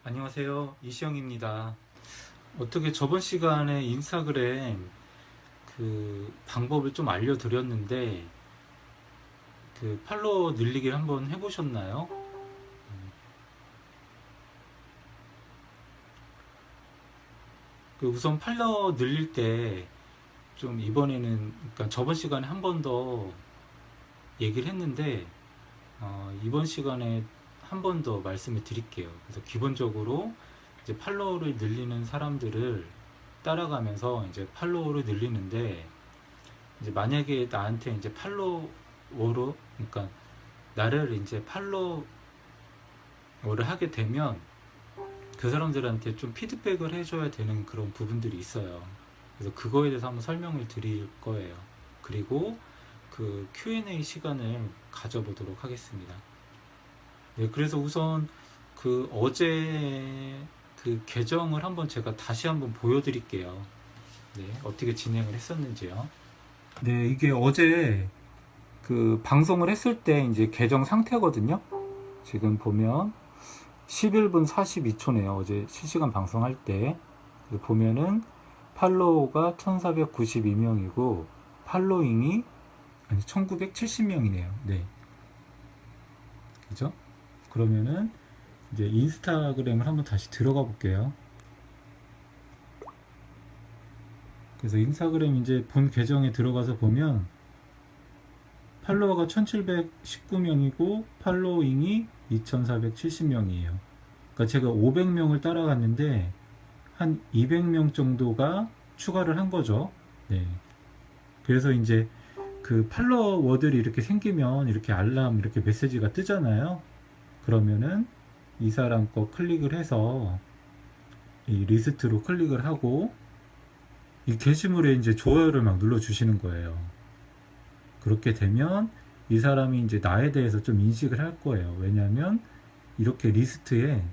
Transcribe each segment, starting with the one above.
안녕하세요. 이시영입니다. 어떻게 저번 시간에 인스타그램 방법을 좀 알려드렸는데 팔로워 늘리기를 한번 해보셨나요? 우선 팔로워 늘릴 때 좀 이번에는, 그러니까 저번 시간에 한 번 더 얘기를 했는데 이번 시간에 한 번 더 말씀을 드릴게요. 그래서 기본적으로 이제 팔로워를 늘리는 사람들을 따라가면서 이제 팔로워를 늘리는데, 이제 만약에 나한테 이제 팔로워로, 그러니까 나를 이제 팔로워를 하게 되면 그 사람들한테 좀 피드백을 해줘야 되는 그런 부분들이 있어요. 그래서 그거에 대해서 한번 설명을 드릴 거예요. 그리고 그 Q&A 시간을 가져보도록 하겠습니다. 네, 그래서 우선 어제 계정을 한번 제가 다시 한번 보여드릴게요. 네, 어떻게 진행을 했었는지요. 네, 이게 어제 방송을 했을 때 이제 계정 상태거든요. 지금 보면 11분 42초네요. 어제 실시간 방송할 때. 보면은 팔로워가 1492명이고 팔로잉이 1970명이네요. 네. 그죠? 그러면은 이제 인스타그램을 한번 다시 들어가 볼게요. 그래서 인스타그램 이제 본 계정에 들어가서 보면 팔로워가 1719명이고 팔로잉이 2470명이에요. 그러니까 제가 500명을 따라갔는데 한 200명 정도가 추가를 한 거죠. 네. 그래서 이제 팔로워들이 이렇게 생기면 이렇게 알람, 이렇게 메시지가 뜨잖아요. 그러면은 이 사람 거 클릭을 해서 이 리스트로 클릭을 하고 이 게시물에 이제 좋아요를 막 눌러주시는 거예요. 그렇게 되면 이 사람이 이제 나에 대해서 좀 인식을 할 거예요. 왜냐하면 이렇게 리스트에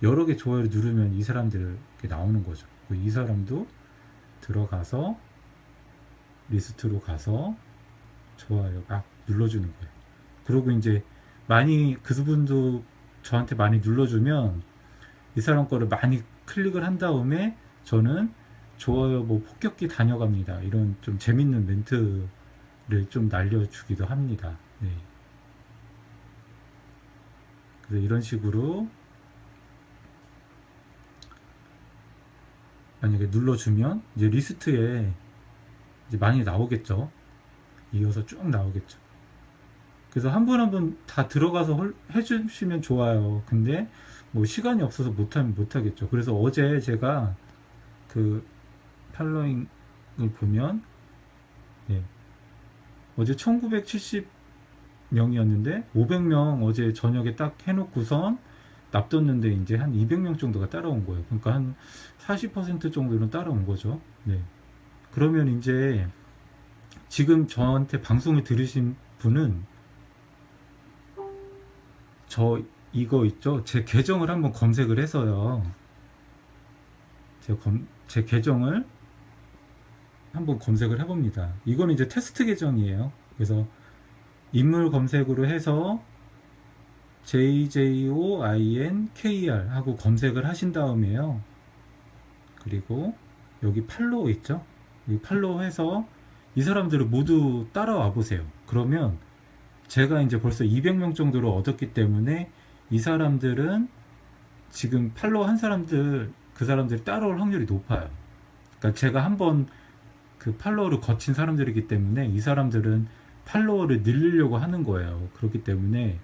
여러 개 좋아요를 누르면 이 사람들 이렇게 나오는 거죠. 이 사람도 들어가서 리스트로 가서 좋아요 막 눌러주는 거예요. 그리고 이제 많이 그분도 저한테 많이 눌러주면 이 사람 거를 많이 클릭을 한 다음에 저는 좋아요 뭐 폭격기 다녀갑니다 이런 좀 재밌는 멘트를 좀 날려주기도 합니다. 네. 그래서 이런 식으로 만약에 눌러주면 이제 리스트에 이제 많이 나오겠죠. 이어서 쭉 나오겠죠. 그래서 한 분 한 분 다 들어가서 해주시면 좋아요. 근데 뭐 시간이 없어서 못하면 못하겠죠. 그래서 어제 제가 팔로잉을 보면 네, 어제 1970명이었는데 500명 어제 저녁에 딱 해놓고선 납뒀는데 이제 한 200명 정도가 따라온 거예요. 그러니까 한 40% 정도는 따라온 거죠. 네. 그러면 이제 지금 저한테 방송을 들으신 분은 저 이거 있죠? 제 계정을 한번 검색을 해서요. 제 계정을 한번 검색을 해봅니다. 이거는 이제 테스트 계정이에요. 그래서 인물 검색으로 해서 JJOINKR 하고 검색을 하신 다음에요. 그리고 여기 팔로우 있죠? 이 팔로우 해서 이 사람들을 모두 따라와 보세요. 그러면 제가 이제 벌써 200명 정도를 얻었기 때문에 이 사람들은 지금 팔로우 한 사람들, 그 사람들이 따라올 확률이 높아요. 그러니까 제가 한번 팔로워를 거친 사람들이기 때문에 이 사람들은 팔로워를 늘리려고 하는 거예요. 그렇기 때문에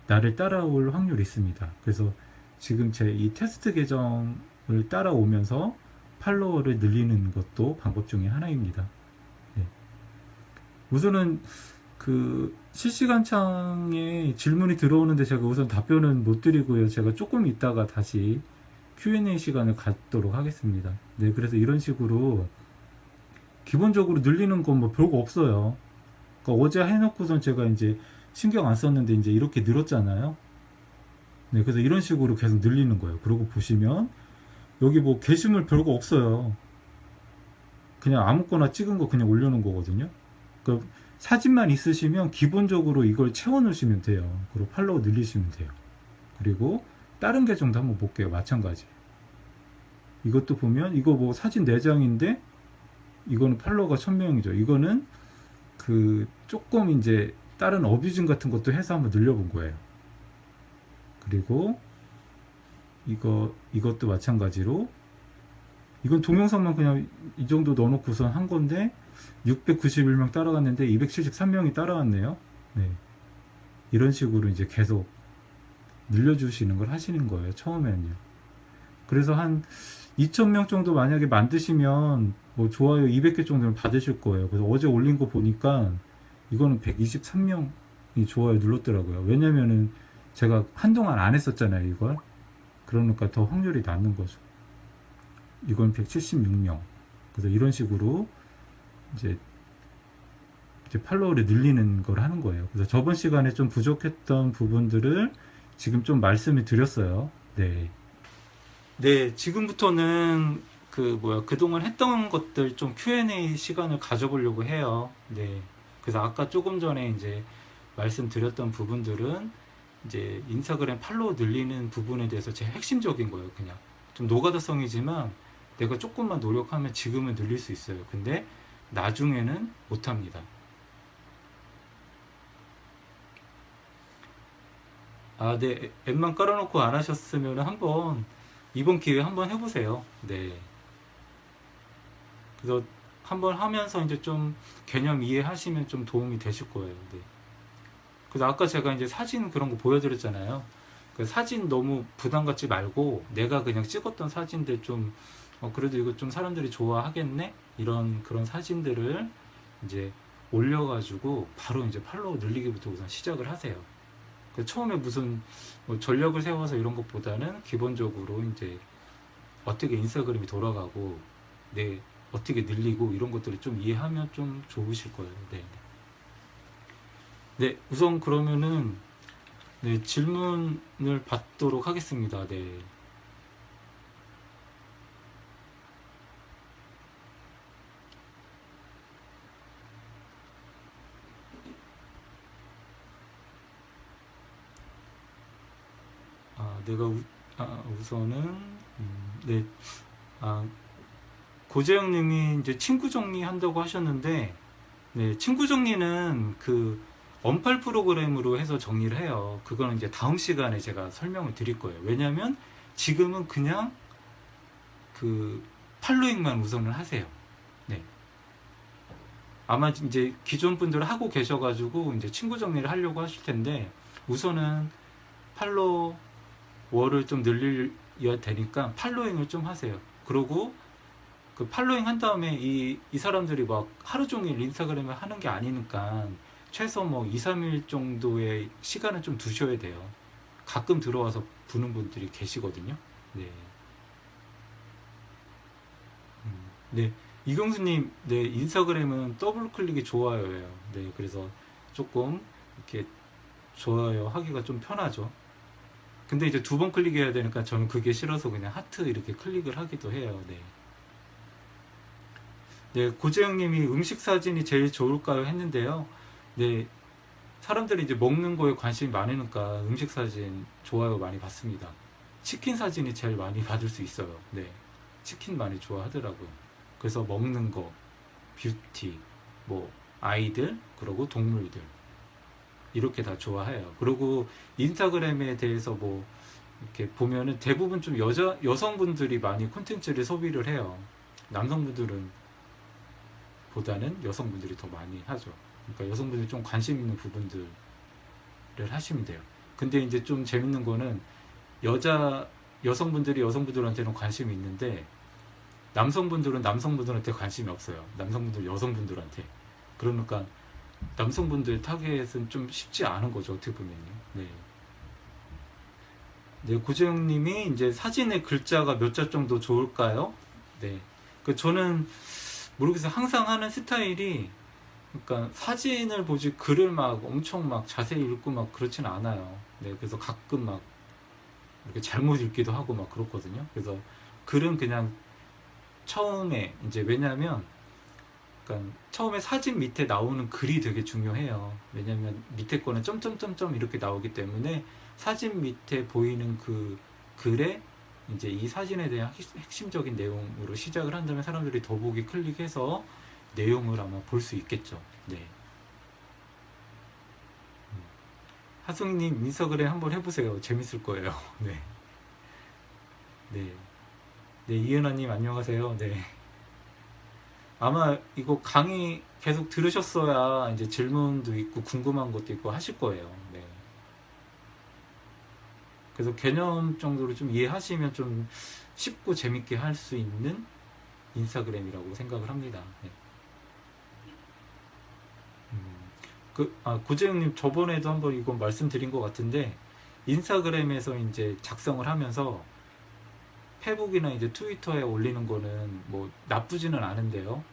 나를 따라올 확률이 있습니다. 그래서 지금 제 이 테스트 계정을 따라오면서 팔로워를 늘리는 것도 방법 중에 하나입니다. 네. 우선은 실시간 창에 질문이 들어오는데 제가 우선 답변은 못 드리고요. 제가 조금 있다가 다시 Q&A 시간을 갖도록 하겠습니다. 네, 그래서 이런 식으로 기본적으로 늘리는 건 뭐 별거 없어요. 그러니까 어제 해놓고선 제가 이제 신경 안 썼는데 이제 이렇게 늘었잖아요. 네, 그래서 이런 식으로 계속 늘리는 거예요. 그리고 보시면 여기 뭐 게시물 별거 없어요. 그냥 아무거나 찍은 거 그냥 올려놓은 거거든요. 그러니까 사진만 있으시면 기본적으로 이걸 채워 넣으시면 돼요. 그리고 팔로워 늘리시면 돼요. 그리고 다른 계정도 한번 볼게요. 마찬가지. 이것도 보면 이거 뭐 사진 4장인데 이거는 팔로워가 1000명이죠. 이거는 그 조금 이제 다른 어뷰징 같은 것도 해서 한번 늘려본 거예요. 그리고 이것도 마찬가지로 이건 동영상만 그냥 이 정도 넣어놓고선 한 건데 691명 따라갔는데 273명이 따라왔네요. 네. 이런 식으로 이제 계속 늘려주시는 걸 하시는 거예요. 처음에는요. 그래서 한 2000명 정도 만약에 만드시면 뭐 좋아요 200개 정도는 받으실 거예요. 그래서 어제 올린 거 보니까 이거는 123명이 좋아요 눌렀더라고요. 왜냐면은 제가 한동안 안 했었잖아요, 이걸. 그러니까 더 확률이 낮는 거죠. 이건 176명. 그래서 이런 식으로 이제 팔로워를 늘리는 걸 하는 거예요. 그래서 저번 시간에 좀 부족했던 부분들을 지금 좀 말씀을 드렸어요. 네. 네, 지금부터는 그동안 했던 것들 좀 Q&A 시간을 가져보려고 해요. 네. 그래서 아까 조금 전에 이제 말씀드렸던 부분들은 이제 인스타그램 팔로우 늘리는 부분에 대해서 제일 핵심적인 거예요. 그냥 좀 노가다성이지만 내가 조금만 노력하면 지금은 늘릴 수 있어요. 근데 나중에는 못합니다. 아, 네. 앱만 깔아놓고 안 하셨으면 한번 이번 기회에 한번 해보세요. 네. 그래서 한번 하면서 이제 좀 개념 이해하시면 좀 도움이 되실 거예요. 네. 그래서 아까 제가 이제 사진 그런 거 보여드렸잖아요. 그 사진 너무 부담 갖지 말고 내가 그냥 찍었던 사진들 좀 그래도 이거 좀 사람들이 좋아하겠네? 이런 그런 사진들을 이제 올려가지고 바로 이제 팔로우 늘리기부터 우선 시작을 하세요. 처음에 무슨 뭐 전략을 세워서 이런 것보다는 기본적으로 이제 어떻게 인스타그램이 돌아가고 어떻게 늘리고 이런 것들을 좀 이해하면 좀 좋으실 거예요. 네. 네, 우선 그러면은 네, 질문을 받도록 하겠습니다. 네. 우선은 네. 고재영님이 이제 친구 정리한다고 하셨는데, 네, 친구 정리는 그 언팔 프로그램으로 해서 정리를 해요. 그거는 이제 다음 시간에 제가 설명을 드릴 거예요. 왜냐면 지금은 그냥 그 팔로잉만 우선을 하세요. 네. 아마 이제 기존 분들 하고 계셔가지고 이제 친구 정리를 하려고 하실 텐데 우선은 팔로워를 좀 늘려야 되니까 팔로잉을 좀 하세요. 그리고 그 팔로잉 한 다음에 이 사람들이 막 하루 종일 인스타그램을 하는 게 아니니까 최소 뭐 2, 3일 정도의 시간은 좀 두셔야 돼요. 가끔 들어와서 보는 분들이 계시거든요. 네. 네. 이경수님, 네, 인스타그램은 더블 클릭이 좋아요예요. 네, 그래서 조금 이렇게 좋아요 하기가 좀 편하죠. 근데 이제 2번 클릭해야 되니까 저는 그게 싫어서 그냥 하트 이렇게 클릭을 하기도 해요. 네. 네, 고재영님이 음식 사진이 제일 좋을까요? 했는데요. 네, 사람들이 이제 먹는 거에 관심이 많으니까 음식 사진 좋아요 많이 받습니다. 치킨 사진이 제일 많이 받을 수 있어요. 네, 치킨 많이 좋아하더라고요. 그래서 먹는 거, 뷰티, 뭐 아이들, 그리고 동물들 이렇게 다 좋아해요. 그리고 인스타그램에 대해서 뭐 이렇게 보면은 대부분 좀 여성분들이 많이 콘텐츠를 소비를 해요. 남성분들은 보다는 여성분들이 더 많이 하죠. 그러니까 여성분들이 좀 관심 있는 부분들을 하시면 돼요. 근데 이제 좀 재밌는 거는 여성분들이 여성분들한테는 관심이 있는데 남성분들은 남성분들한테 관심이 없어요. 남성분들 여성분들한테. 그러니까 남성분들 타겟은 좀 쉽지 않은 거죠. 어떻게 보면요. 네. 네, 고재영님이 이제 사진의 글자가 몇 자 정도 좋을까요? 네. 저는 모르겠어요. 항상 하는 스타일이 그러니까 사진을 보지 글을 막 엄청 막 자세히 읽고 막 그렇진 않아요. 네, 그래서 가끔 막 이렇게 잘못 읽기도 하고 막 그렇거든요. 그래서 글은 그냥 처음에 이제 왜냐면 그러니까 처음에 사진 밑에 나오는 글이 되게 중요해요. 왜냐면 밑에 거는 점점점점 이렇게 나오기 때문에 사진 밑에 보이는 그 글에 이제 이 사진에 대한 핵심적인 내용으로 시작을 한다면 사람들이 더보기 클릭해서 내용을 아마 볼 수 있겠죠. 네. 하승님 인스타그램 한번 해보세요. 재밌을 거예요. 네. 네. 네, 이은아님 안녕하세요. 네. 아마 이거 강의 계속 들으셨어야 이제 질문도 있고 궁금한 것도 있고 하실 거예요. 네. 그래서 개념 정도로 좀 이해하시면 좀 쉽고 재밌게 할 수 있는 인스타그램이라고 생각을 합니다. 네. 고재영님 저번에도 한번 이거 말씀드린 것 같은데 인스타그램에서 이제 작성을 하면서 페북이나 이제 트위터에 올리는 거는 뭐 나쁘지는 않은데요.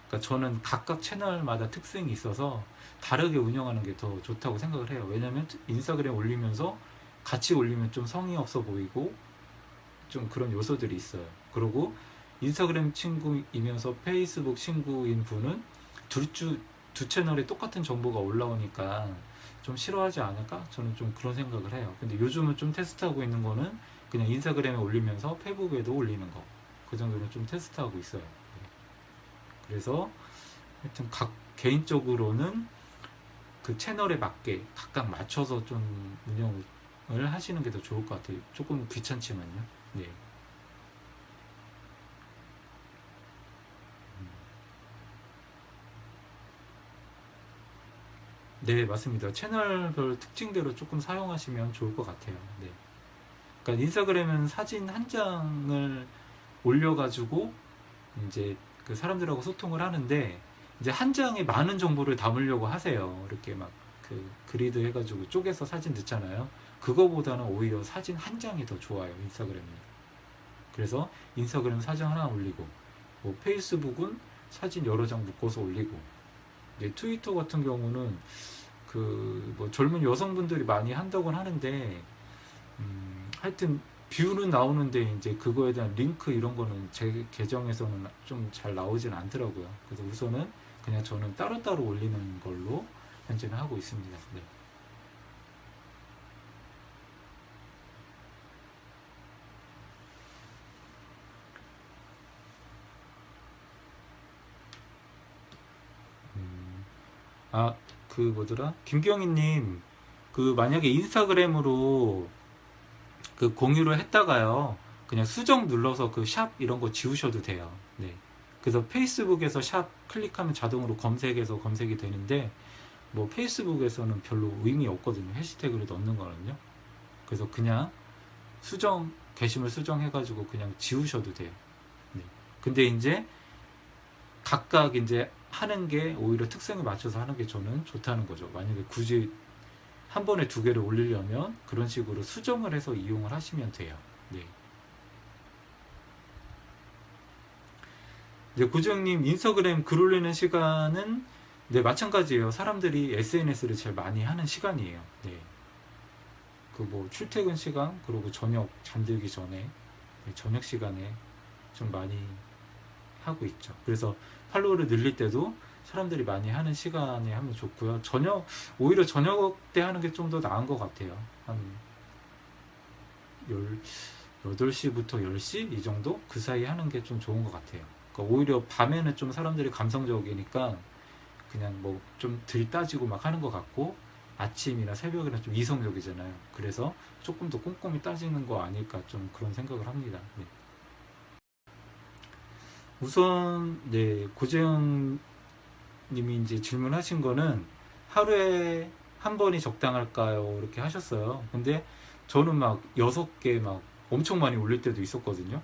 그러니까 저는 각각 채널마다 특성이 있어서 다르게 운영하는 게 더 좋다고 생각을 해요. 왜냐면 인스타그램 올리면서 같이 올리면 좀 성의 없어 보이고 좀 그런 요소들이 있어요. 그리고 인스타그램 친구이면서 페이스북 친구인 분은 두 채널에 똑같은 정보가 올라오니까 좀 싫어하지 않을까? 저는 좀 그런 생각을 해요. 근데 요즘은 좀 테스트하고 있는 거는 그냥 인스타그램에 올리면서 페북에도 올리는 거. 그 정도는 좀 테스트하고 있어요. 그래서 하여튼 각 개인적으로는 그 채널에 맞게 각각 맞춰서 좀 운영을 하시는 게 더 좋을 것 같아요. 조금 귀찮지만요. 네. 네, 맞습니다. 채널별 특징대로 조금 사용하시면 좋을 것 같아요. 네. 그러니까 인스타그램은 사진 한 장을 올려가지고 이제 그 사람들하고 소통을 하는데 이제 한 장에 많은 정보를 담으려고 하세요. 이렇게 막 그 그리드 해가지고 쪼개서 사진 넣잖아요. 그거보다는 오히려 사진 한 장이 더 좋아요. 인스타그램은. 그래서 인스타그램 사진 하나 올리고 뭐 페이스북은 사진 여러 장 묶어서 올리고 이제 트위터 같은 경우는 그 뭐 젊은 여성분들이 많이 한다고는 하는데 하여튼 뷰는 나오는데 이제 그거에 대한 링크 이런 거는 제 계정에서는 좀 잘 나오진 않더라고요. 그래서 우선은 그냥 저는 따로따로 올리는 걸로 현재는 하고 있습니다. 네. 그 뭐더라? 김경희님, 그 만약에 인스타그램으로 그 공유를 했다가요, 그냥 수정 눌러서 그 샵 이런 거 지우셔도 돼요. 네. 그래서 페이스북에서 샵 클릭하면 자동으로 검색해서 검색이 되는데, 뭐 페이스북에서는 별로 의미 없거든요. 해시태그를 넣는 거는요. 그래서 그냥 게시물 수정해가지고 그냥 지우셔도 돼요. 네. 근데 이제 각각 이제 하는 게 오히려 특성에 맞춰서 하는 게 저는 좋다는 거죠. 만약에 굳이 한 번에 두 개를 올리려면 그런 식으로 수정을 해서 이용을 하시면 돼요. 네. 이제 고정님 인스타그램 글 올리는 시간은 네, 마찬가지예요. 사람들이 SNS를 제일 많이 하는 시간이에요. 네. 그 뭐 출퇴근 시간 그리고 저녁 잠들기 전에 네, 저녁 시간에 좀 많이 하고 있죠. 그래서 팔로우를 늘릴 때도 사람들이 많이 하는 시간에 하면 좋고요. 오히려 저녁 때 하는 게 좀 더 나은 것 같아요. 한 8시부터 10시 이 정도? 그 사이 하는 게 좀 좋은 것 같아요. 그러니까 오히려 밤에는 좀 사람들이 감성적이니까 그냥 뭐 좀 들 따지고 막 하는 것 같고 아침이나 새벽이나 좀 이성적이잖아요. 그래서 조금 더 꼼꼼히 따지는 거 아닐까 좀 그런 생각을 합니다. 네. 우선 네, 고재영 님이 이제 질문하신 거는 하루에 한 번이 적당할까요? 이렇게 하셨어요. 근데 저는 막 6개 막 엄청 많이 올릴 때도 있었거든요.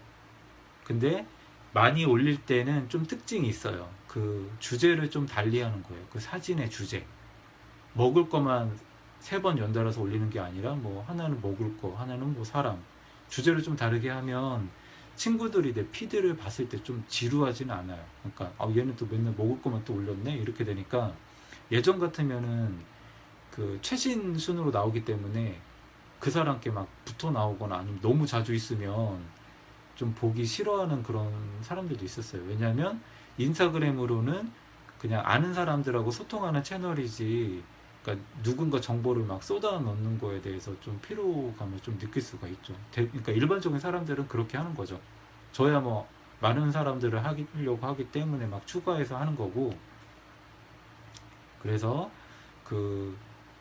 근데 많이 올릴 때는 좀 특징이 있어요. 그 주제를 좀 달리하는 거예요. 그 사진의 주제. 먹을 거만 3번 연달아서 올리는 게 아니라 뭐 하나는 먹을 거, 하나는 뭐 사람. 주제를 좀 다르게 하면 친구들이 내 피드를 봤을 때 좀 지루하지는 않아요. 그러니까 얘는 또 맨날 먹을 거만 또 올렸네 이렇게 되니까 예전 같으면은 그 최신 순으로 나오기 때문에 그 사람께 막 붙어 나오거나 아니면 너무 자주 있으면 좀 보기 싫어하는 그런 사람들도 있었어요. 왜냐하면 인스타그램으로는 그냥 아는 사람들하고 소통하는 채널이지 그러니까 누군가 정보를 막 쏟아 넣는 거에 대해서 좀 피로감을 좀 느낄 수가 있죠. 그러니까 일반적인 사람들은 그렇게 하는 거죠. 저야 뭐 많은 사람들을 하려고 하기 때문에 막 추가해서 하는 거고, 그래서 그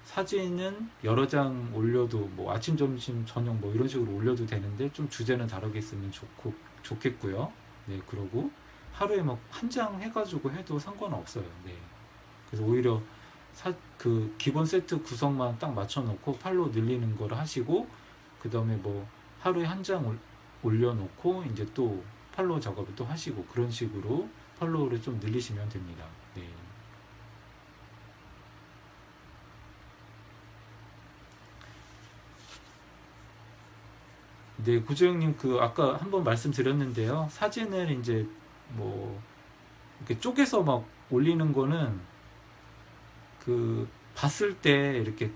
사진은 여러 장 올려도 뭐 아침, 점심, 저녁 뭐 이런 식으로 올려도 되는데 좀 주제는 다르게 있으면 좋겠고요. 네, 그러고 하루에 막 한 장 해가지고 해도 상관없어요. 네. 그래서 오히려 그 기본 세트 구성만 딱 맞춰놓고 팔로 늘리는 걸 하시고, 그 다음에 뭐 하루에 한 장 올려놓고 이제 또 팔로우 작업을 또 하시고, 그런 식으로 팔로우를 좀 늘리시면 됩니다. 네. 네, 구조영님 그 아까 한번 말씀드렸는데요. 사진을 이제 뭐 이렇게 쪼개서 막 올리는 거는 그 봤을 때 이렇게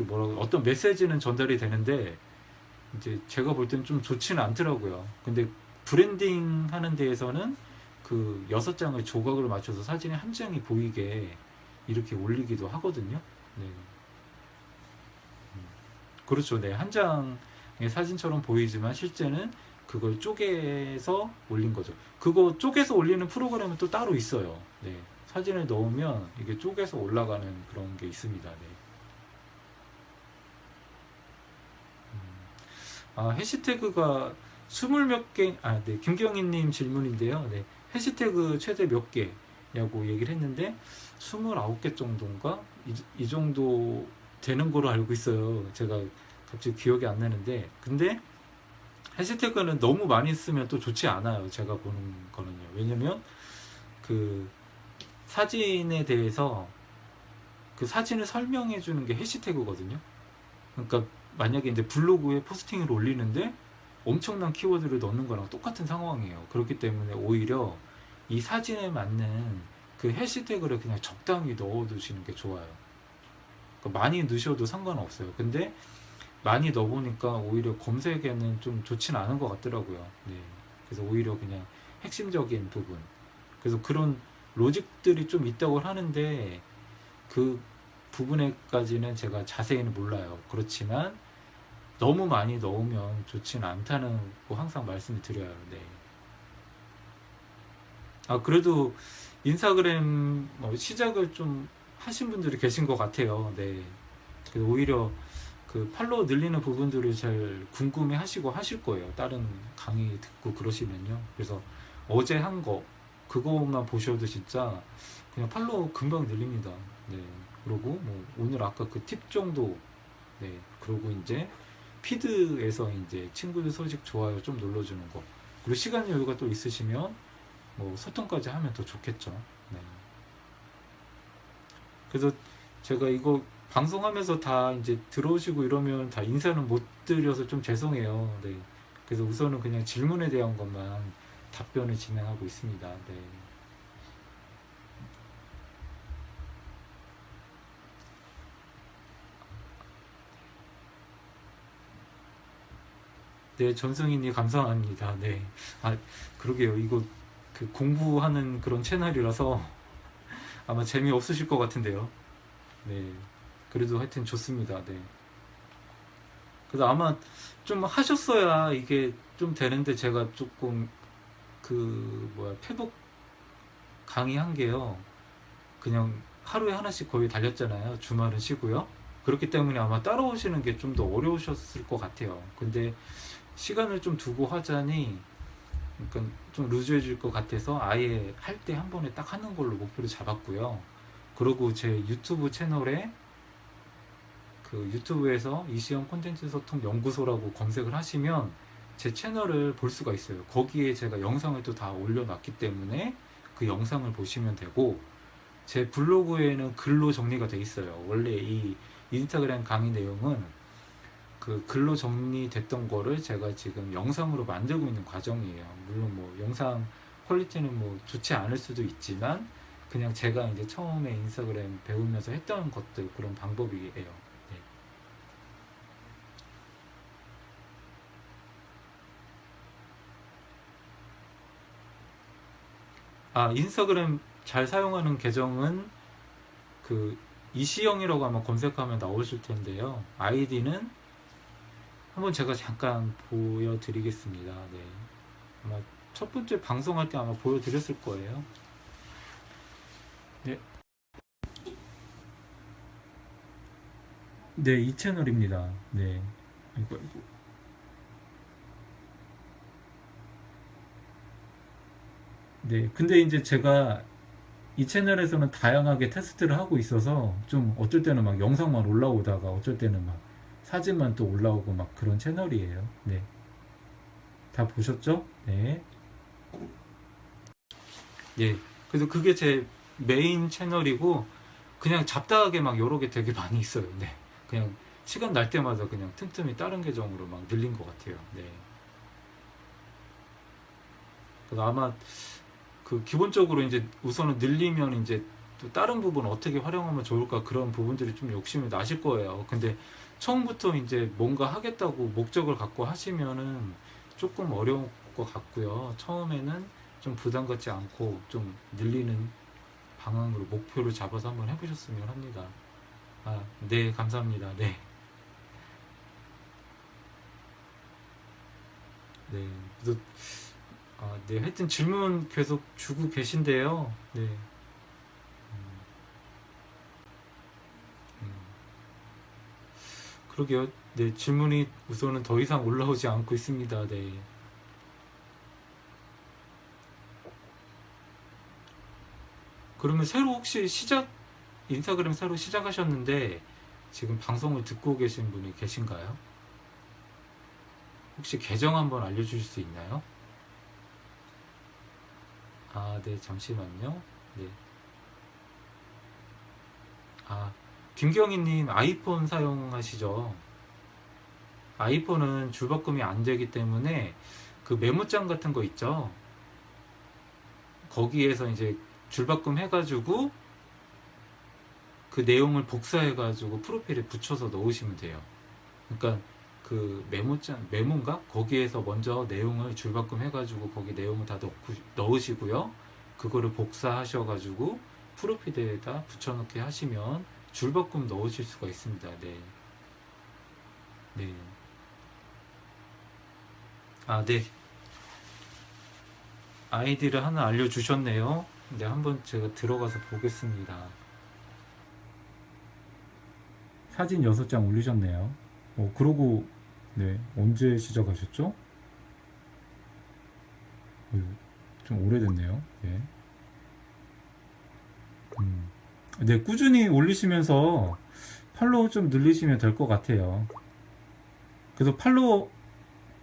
뭐라고 어떤 메시지는 전달이 되는데 이제 제가 볼 때는 좀 좋지는 않더라고요. 근데 브랜딩 하는 데에서는 그 6장의 조각을 맞춰서 사진이 한 장이 보이게 이렇게 올리기도 하거든요. 네. 그렇죠. 네. 한 장의 사진처럼 보이지만 실제는 그걸 쪼개서 올린 거죠. 그거 쪼개서 올리는 프로그램은 또 따로 있어요. 네. 사진을 넣으면 이게 쪼개서 올라가는 그런 게 있습니다. 네. 아, 해시태그가 20몇 개, 네. 김경희님 질문인데요. 네. 해시태그 최대 몇 개냐고 얘기를 했는데, 29개 정도인가? 이 정도 되는 거로 알고 있어요. 제가 갑자기 기억이 안 나는데. 근데 해시태그는 너무 많이 쓰면 또 좋지 않아요. 제가 보는 거는요. 왜냐면 그 사진에 대해서 그 사진을 설명해 주는 게 해시태그거든요. 그러니까 만약에 이제 블로그에 포스팅을 올리는데 엄청난 키워드를 넣는 거랑 똑같은 상황이에요. 그렇기 때문에 오히려 이 사진에 맞는 그 해시태그를 그냥 적당히 넣어 두시는 게 좋아요. 그러니까 많이 넣으셔도 상관없어요. 근데 많이 넣어보니까 오히려 검색에는 좀 좋진 않은 것 같더라고요. 네. 그래서 오히려 그냥 핵심적인 부분. 그래서 그런 로직들이 좀 있다고 하는데 그 부분에까지는 제가 자세히는 몰라요. 그렇지만 너무 많이 넣으면 좋지는 않다는 거 항상 말씀을 드려요. 네. 아, 그래도 인스타그램 시작을 좀 하신 분들이 계신 것 같아요. 네. 오히려 그 팔로우 늘리는 부분들을 잘 궁금해 하시고 하실 거예요. 다른 강의 듣고 그러시면요. 그래서 어제 한 거, 그거만 보셔도 진짜 그냥 팔로우 금방 늘립니다. 네. 그리고 뭐 오늘 아까 그 팁 정도, 네. 그리고 이제 피드에서 이제 친구들 소식 좋아요 좀 눌러주는 거. 그리고 시간 여유가 또 있으시면 뭐 소통까지 하면 더 좋겠죠. 네. 그래서 제가 이거 방송하면서 다 이제 들어오시고 이러면 다 인사는 못 드려서 좀 죄송해요. 네. 그래서 우선은 그냥 질문에 대한 것만 답변을 진행하고 있습니다. 네. 네, 전승희님 감사합니다. 네. 아, 그러게요. 이거 그 공부하는 그런 채널이라서 아마 재미없으실 것 같은데요. 네. 그래도 하여튼 좋습니다. 네. 그래서 아마 좀 하셨어야 이게 좀 되는데 제가 조금 그 뭐야 페북 강의 1개요. 그냥 하루에 하나씩 거의 달렸잖아요. 주말은 쉬고요. 그렇기 때문에 아마 따라오시는 게 좀 더 어려우셨을 것 같아요. 근데 시간을 좀 두고 하자니 그러니까 좀 루즈해질 것 같아서 아예 할 때 한 번에 딱 하는 걸로 목표를 잡았고요. 그리고 제 유튜브 채널에 그 유튜브에서 이시영 콘텐츠 소통 연구소라고 검색을 하시면 제 채널을 볼 수가 있어요. 거기에 제가 영상을 또 다 올려놨기 때문에 그 영상을 보시면 되고, 제 블로그에는 글로 정리가 돼 있어요. 원래 이 인스타그램 강의 내용은 그 글로 정리됐던 거를 제가 지금 영상으로 만들고 있는 과정이에요. 물론 뭐 영상 퀄리티는 뭐 좋지 않을 수도 있지만 그냥 제가 이제 처음에 인스타그램 배우면서 했던 것들, 그런 방법이에요. 네. 아, 인스타그램 잘 사용하는 계정은 그 이시영이라고 아마 검색하면 나오실 텐데요. 아이디는 한번 제가 잠깐 보여드리겠습니다. 네. 아마 첫 번째 방송할 때 아마 보여드렸을 거예요. 네. 네, 이 채널입니다. 네. 이거. 네. 근데 이제 제가 이 채널에서는 다양하게 테스트를 하고 있어서 좀 어쩔 때는 막 영상만 올라오다가 어쩔 때는 막 사진만 또 올라오고 막 그런 채널이에요. 네. 다 보셨죠? 네. 예. 그래서 그게 제 메인 채널이고 그냥 잡다하게 막 여러 개 되게 많이 있어요. 네. 그냥 시간 날 때마다 그냥 틈틈이 다른 계정으로 막 늘린 것 같아요. 네. 그래서 아마 그 기본적으로 이제 우선은 늘리면 이제 또 다른 부분 어떻게 활용하면 좋을까 그런 부분들이 좀 욕심이 나실 거예요. 근데 처음부터 이제 뭔가 하겠다고 목적을 갖고 하시면은 조금 어려울 것 같고요. 처음에는 좀 부담 갖지 않고 좀 늘리는 방향으로 목표를 잡아서 한번 해보셨으면 합니다. 아, 네, 감사합니다. 네, 네. 그래서 네, 하여튼 질문 계속 주고 계신데요. 네, 음, 그러게요. 네, 질문이 우선은 더 이상 올라오지 않고 있습니다. 네. 그러면 새로 혹시 인스타그램 새로 시작하셨는데 지금 방송을 듣고 계신 분이 계신가요? 혹시 계정 한번 알려주실 수 있나요? 아, 네, 잠시만요. 네. 아, 김경희님 아이폰 사용하시죠? 아이폰은 줄바꿈이 안 되기 때문에 그 메모장 같은 거 있죠? 거기에서 이제 줄바꿈 해가지고 그 내용을 복사해가지고 프로필에 붙여서 넣으시면 돼요. 그러니까 그 메모인가? 거기에서 먼저 내용을 줄바꿈 해가지고 거기 내용을 다 넣으시고요. 그거를 복사하셔가지고 프로필에다 붙여넣기 하시면 줄바꿈 넣으실 수가 있습니다. 네. 네. 아, 네. 아이디를 하나 알려주셨네요. 네, 한번 제가 들어가서 보겠습니다. 사진 6장 올리셨네요. 그러고, 네, 언제 시작하셨죠? 좀 오래됐네요. 네. 음. 네, 꾸준히 올리시면서 팔로우 좀 늘리시면 될 것 같아요. 그래서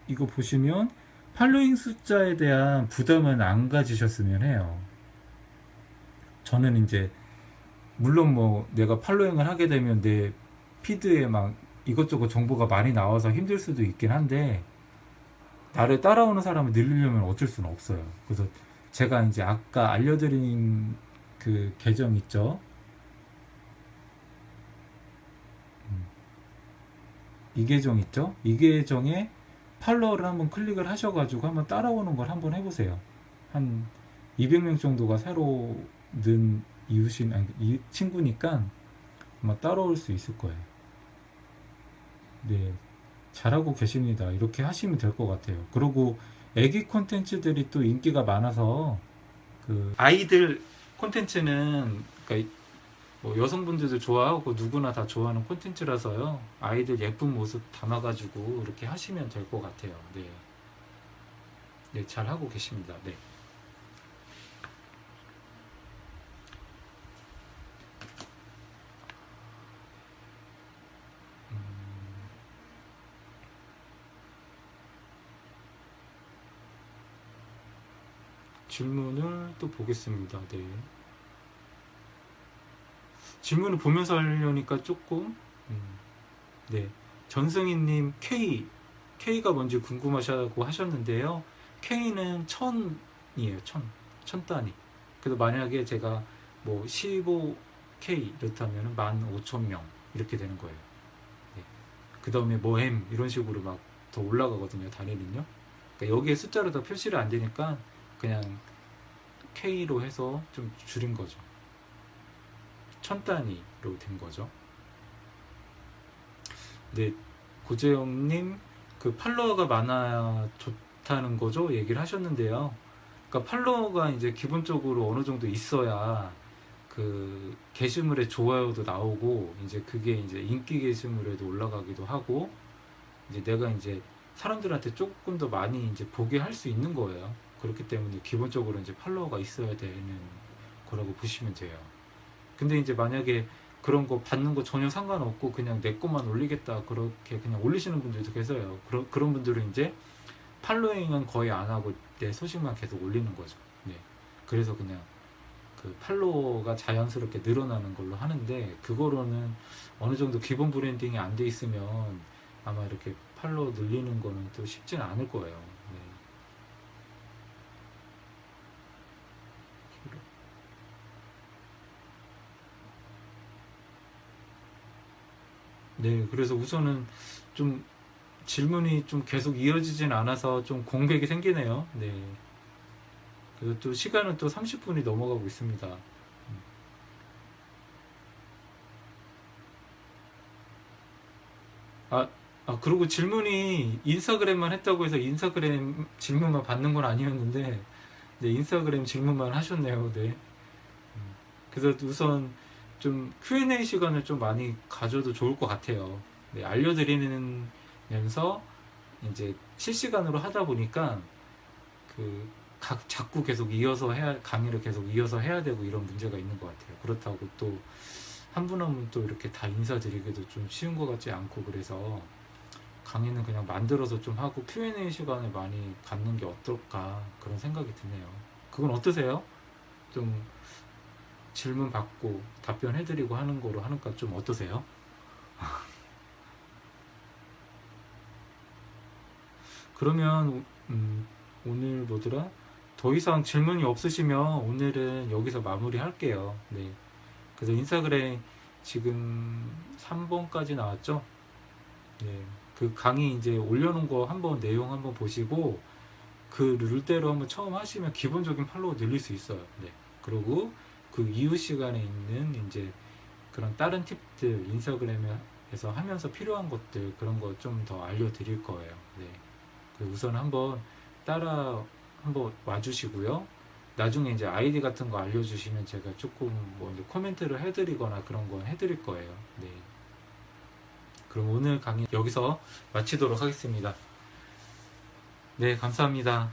이거 보시면 팔로잉 숫자에 대한 부담은 안 가지셨으면 해요. 저는 이제 물론 뭐 내가 팔로잉을 하게 되면 내 피드에 막 이것저것 정보가 많이 나와서 힘들 수도 있긴 한데 나를 따라오는 사람을 늘리려면 어쩔 수는 없어요. 그래서 제가 이제 아까 알려드린 그 계정 있죠? 이 계정 있죠? 이 계정에 팔로워를 한번 클릭을 하셔가지고 한번 따라오는 걸 한번 해보세요. 한 200명 정도가 새로 는 아니, 친구니까 아마 따라올 수 있을 거예요. 네, 잘하고 계십니다. 이렇게 하시면 될 것 같아요. 그리고 애기 콘텐츠들이 또 인기가 많아서 그 아이들 콘텐츠는 그러니까 뭐 여성분들도 좋아하고 누구나 다 좋아하는 콘텐츠라서요. 아이들 예쁜 모습 담아가지고 이렇게 하시면 될 것 같아요. 네, 네, 잘 하고 계십니다. 네. 질문을 또 보겠습니다. 네. 질문을 보면서 하려니까 조금 네. 전승희님 K가 뭔지 궁금하시다고 하셨는데요. K는 천이에요. 천 단위. 그래서 만약에 제가 뭐 15K 이렇다면 15,000명 이렇게 되는 거예요. 네. 그 다음에 뭐 M 이런 식으로 막 더 올라가거든요. 단위는요. 그러니까 여기에 숫자로 더 표시를 안 되니까 그냥 K로 해서 좀 줄인 거죠. 천 단위로 된 거죠. 네, 고재영님 그 팔로워가 많아야 좋다는 거죠? 얘기를 하셨는데요. 그러니까 팔로워가 이제 기본적으로 어느 정도 있어야 그 게시물에 좋아요도 나오고 이제 그게 이제 인기 게시물에도 올라가기도 하고 이제 내가 이제 사람들한테 조금 더 많이 이제 보게 할 수 있는 거예요. 그렇기 때문에 기본적으로 이제 팔로워가 있어야 되는 거라고 보시면 돼요. 근데 이제 만약에 그런 거 받는 거 전혀 상관없고 그냥 내 것만 올리겠다 그렇게 그냥 올리시는 분들도 계세요. 그런 분들은 이제 팔로잉은 거의 안 하고 내 소식만 계속 올리는 거죠. 네. 그래서 그냥 그 팔로워가 자연스럽게 늘어나는 걸로 하는데 그거로는 어느 정도 기본 브랜딩이 안 돼 있으면 아마 이렇게 팔로워 늘리는 거는 또 쉽지는 않을 거예요. 네. 네, 그래서 우선은 좀 질문이 좀 계속 이어지진 않아서 좀 공백이 생기네요. 네. 그래서 또 시간은 또 30분이 넘어가고 있습니다. 아, 그리고 질문이 인스타그램만 했다고 해서 인스타그램 질문만 받는 건 아니었는데, 네, 인스타그램 질문만 하셨네요. 네. 그래서 우선 좀 Q&A 시간을 좀 많이 가져도 좋을 것 같아요. 네, 알려드리면서 이제 실시간으로 하다 보니까 그 자꾸 계속 이어서 강의를 계속 이어서 해야 되고 이런 문제가 있는 것 같아요. 그렇다고 또 한 분 한 분 또 이렇게 다 인사드리기도 좀 쉬운 것 같지 않고 그래서 강의는 그냥 만들어서 좀 하고 Q&A 시간을 많이 갖는 게 어떨까 그런 생각이 드네요. 그건 어떠세요? 좀 질문 받고 답변해드리고 하는 거로 하니까 좀 어떠세요? 그러면 오늘 뭐더라? 더 이상 질문이 없으시면 오늘은 여기서 마무리 할게요. 네. 그래서 인스타그램 지금 3번까지 나왔죠? 네. 그 강의 이제 올려놓은 거 한번 내용 한번 보시고 그 룰대로 한번 처음 하시면 기본적인 팔로워 늘릴 수 있어요. 네. 그리고 그 이후 시간에 있는 이제 그런 다른 팁들 인스타그램에서 하면서 필요한 것들 그런 거 좀 더 알려드릴 거예요. 네. 우선 한번 따라 한번 와주시고요. 나중에 이제 아이디 같은 거 알려주시면 제가 조금 뭐 이제 코멘트를 해드리거나 그런 거 해드릴 거예요. 네. 그럼 오늘 강의 여기서 마치도록 하겠습니다. 네, 감사합니다.